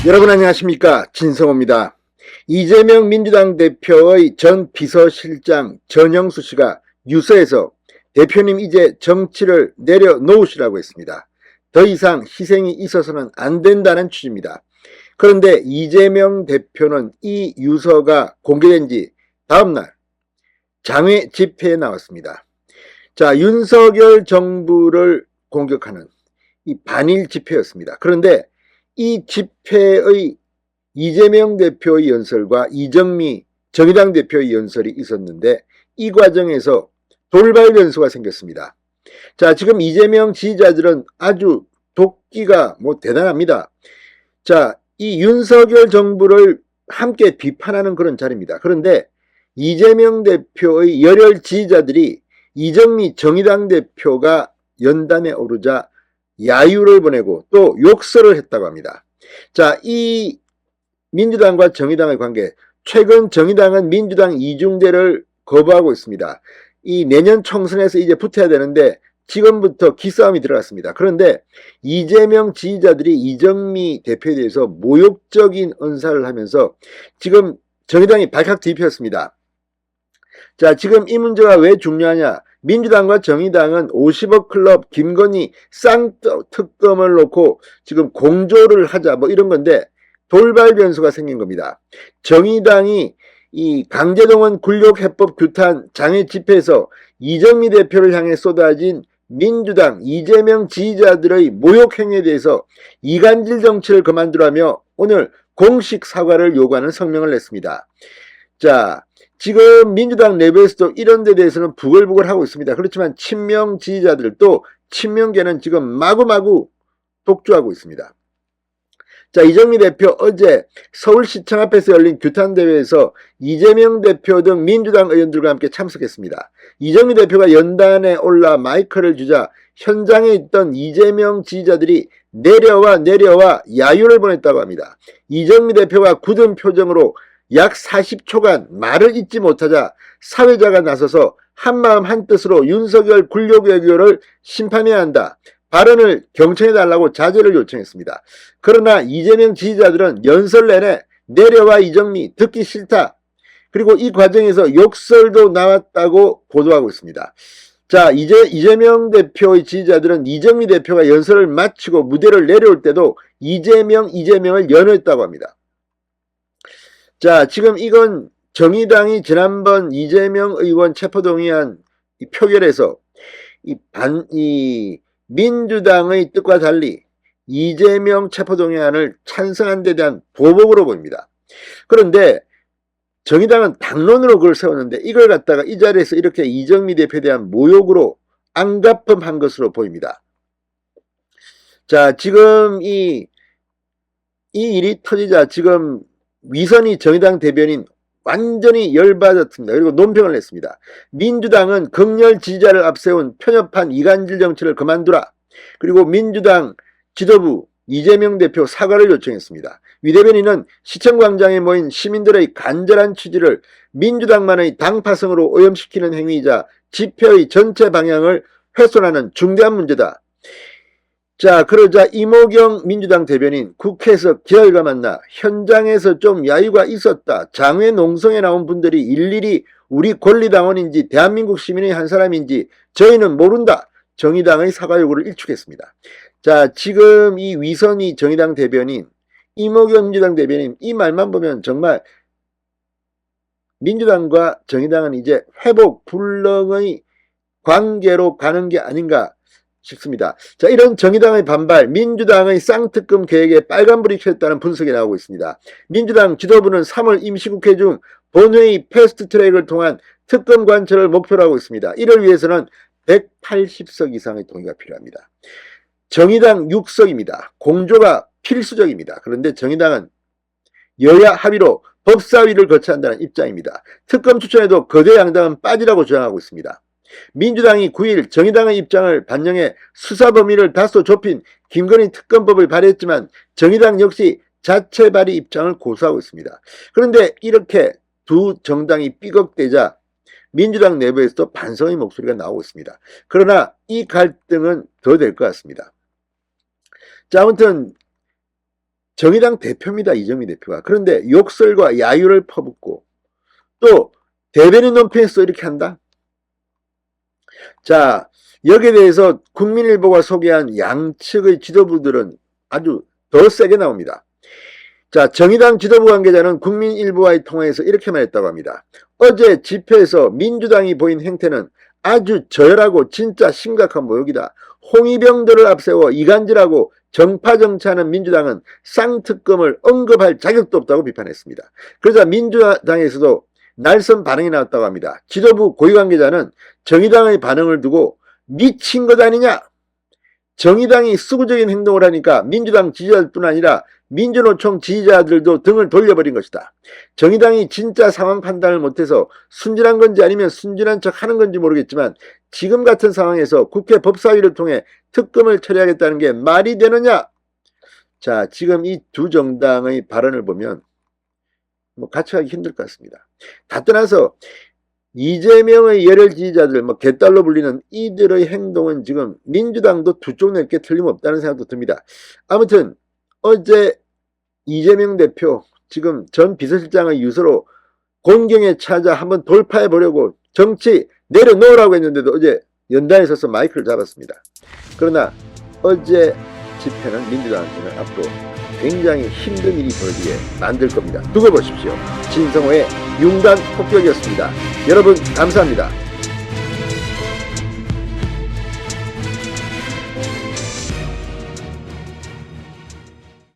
여러분 안녕하십니까, 진성호입니다. 이재명 민주당 대표의 전 비서실장 전영수 씨가 뉴스에서 대표님 이제 정치를 내려놓으시라고 했습니다. 더 이상 희생이 있어서는 안 된다는 취지입니다. 그런데 이재명 대표는 이 유서가 공개된 지 다음날 장외 집회에 나왔습니다. 자, 윤석열 정부를 공격하는 이 반일 집회였습니다. 그런데 이 집회의 이재명 대표의 연설과 이정미 정의당 대표의 연설이 있었는데 이 과정에서 돌발 변수가 생겼습니다. 자, 지금 이재명 지지자들은 아주 도끼가 대단합니다. 자, 이 윤석열 정부를 함께 비판하는 그런 자리입니다. 그런데 이재명 대표의 열혈 지지자들이 이정미 정의당 대표가 연단에 오르자 야유를 보내고 또 욕설을 했다고 합니다. 자, 이 민주당과 정의당의 관계, 최근 정의당은 민주당 이중대를 거부하고 있습니다. 이 내년 총선에서 이제 붙어야 되는데 지금부터 기싸움이 들어갔습니다. 그런데 이재명 지지자들이 이정미 대표에 대해서 모욕적인 언사를 하면서 지금 정의당이 발칵 뒤집혔습니다. 자, 지금 이 문제가 왜 중요하냐? 민주당과 정의당은 50억 클럽 김건희 쌍특검을 놓고 지금 공조를 하자 이런 건데 돌발 변수가 생긴 겁니다. 정의당이 이 강제동원 굴욕해법 규탄 장외 집회에서 이정미 대표를 향해 쏟아진 민주당 이재명 지지자들의 모욕 행위에 대해서 이간질 정치를 그만두라며 오늘 공식 사과를 요구하는 성명을 냈습니다. 자, 지금 민주당 내부에서도 이런 데 대해서는 부글부글 하고 있습니다. 그렇지만 친명 지지자들도 친명계는 지금 마구마구 독주하고 있습니다. 자, 이정미 대표 어제 서울시청 앞에서 열린 규탄대회에서 이재명 대표 등 민주당 의원들과 함께 참석했습니다. 이정미 대표가 연단에 올라 마이크를 주자 현장에 있던 이재명 지지자들이 내려와 야유를 보냈다고 합니다. 이정미 대표가 굳은 표정으로 약 40초간 말을 잇지 못하자 사회자가 나서서 한마음 한뜻으로 윤석열 굴욕 외교를 심판해야 한다. 발언을 경청해달라고 자제를 요청했습니다. 그러나 이재명 지지자들은 연설 내내 내려와 이정미 듣기 싫다. 그리고 이 과정에서 욕설도 나왔다고 보도하고 있습니다. 자, 이재명 대표의 지지자들은 이정미 대표가 연설을 마치고 무대를 내려올 때도 이재명을 연호했다고 합니다. 자, 지금 이건 정의당이 지난번 이재명 의원 체포동의안 표결에서 민주당의 뜻과 달리 이재명 체포동의안을 찬성한 데 대한 보복으로 보입니다. 그런데 정의당은 당론으로 그걸 세웠는데 이걸 갖다가 이 자리에서 이렇게 이정미 대표에 대한 모욕으로 안가품한 것으로 보입니다. 자, 지금 이 일이 터지자 지금 위선희 정의당 대변인 완전히 열받았습니다. 그리고 논평을 냈습니다. 민주당은 극렬 지지자를 앞세운 편협한 이간질 정치를 그만두라. 그리고 민주당 지도부 이재명 대표 사과를 요청했습니다. 위 대변인은 시청광장에 모인 시민들의 간절한 취지를 민주당만의 당파성으로 오염시키는 행위이자 집회의 전체 방향을 훼손하는 중대한 문제다. 자, 그러자 이모경 민주당 대변인 국회에서 기자들과 만나 현장에서 좀 야유가 있었다. 장외 농성에 나온 분들이 일일이 우리 권리당원인지 대한민국 시민의 한 사람인지 저희는 모른다. 정의당의 사과 요구를 일축했습니다. 자, 지금 이 위선희 정의당 대변인, 이모경 민주당 대변인 이 말만 보면 정말 민주당과 정의당은 이제 회복 불능의 관계로 가는 게 아닌가 싶습니다. 자, 이런 정의당의 반발, 민주당의 쌍특검 계획에 빨간불이 켜졌다는 분석이 나오고 있습니다. 민주당 지도부는 3월 임시국회 중 본회의 패스트트랙을 통한 특검 관철을 목표로 하고 있습니다. 이를 위해서는 180석 이상의 동의가 필요합니다. 정의당 6석입니다. 공조가 필수적입니다. 그런데 정의당은 여야 합의로 법사위를 거쳐야 한다는 입장입니다. 특검 추천에도 거대 양당은 빠지라고 주장하고 있습니다. 민주당이 9일 정의당의 입장을 반영해 수사 범위를 다소 좁힌 김건희 특검법을 발의했지만 정의당 역시 자체 발의 입장을 고수하고 있습니다. 그런데 이렇게 두 정당이 삐걱대자 민주당 내부에서도 반성의 목소리가 나오고 있습니다. 그러나 이 갈등은 더 될 것 같습니다. 자, 아무튼 정의당 대표입니다. 이정미 대표가. 그런데 욕설과 야유를 퍼붓고 또 대변인 논평에서 이렇게 한다? 자, 여기에 대해서 국민일보가 소개한 양측의 지도부들은 아주 더 세게 나옵니다. 자, 정의당 지도부 관계자는 국민일보와의 통화에서 이렇게 말했다고 합니다. 어제 집회에서 민주당이 보인 행태는 아주 저열하고 진짜 심각한 모욕이다. 홍위병들을 앞세워 이간질하고 정파정치하는 민주당은 쌍특검을 언급할 자격도 없다고 비판했습니다. 그러자 민주당에서도 날선 반응이 나왔다고 합니다. 지도부 고위 관계자는 정의당의 반응을 두고 미친 것 아니냐? 정의당이 수구적인 행동을 하니까 민주당 지지자들뿐 아니라 민주노총 지지자들도 등을 돌려버린 것이다. 정의당이 진짜 상황 판단을 못해서 순진한 건지 아니면 순진한 척 하는 건지 모르겠지만 지금 같은 상황에서 국회 법사위를 통해 특검을 처리하겠다는 게 말이 되느냐? 자, 지금 이 두 정당의 발언을 보면 같이 가기 힘들 것 같습니다. 다 떠나서 이재명의 열혈 지지자들, 개딸로 불리는 이들의 행동은 지금 민주당도 두 쪽 낼게 틀림없다는 생각도 듭니다. 아무튼 어제 이재명 대표 지금 전 비서실장의 유서로 공경에 찾아 한번 돌파해 보려고 정치 내려놓으라고 했는데도 어제 연단에 서서 마이크를 잡았습니다. 그러나 어제 집회는 민주당한테는 앞으로 굉장히 힘든 일이 벌어지게 만들 겁니다. 두고 보십시오. 진성호의 융단 폭격이었습니다. 여러분 감사합니다.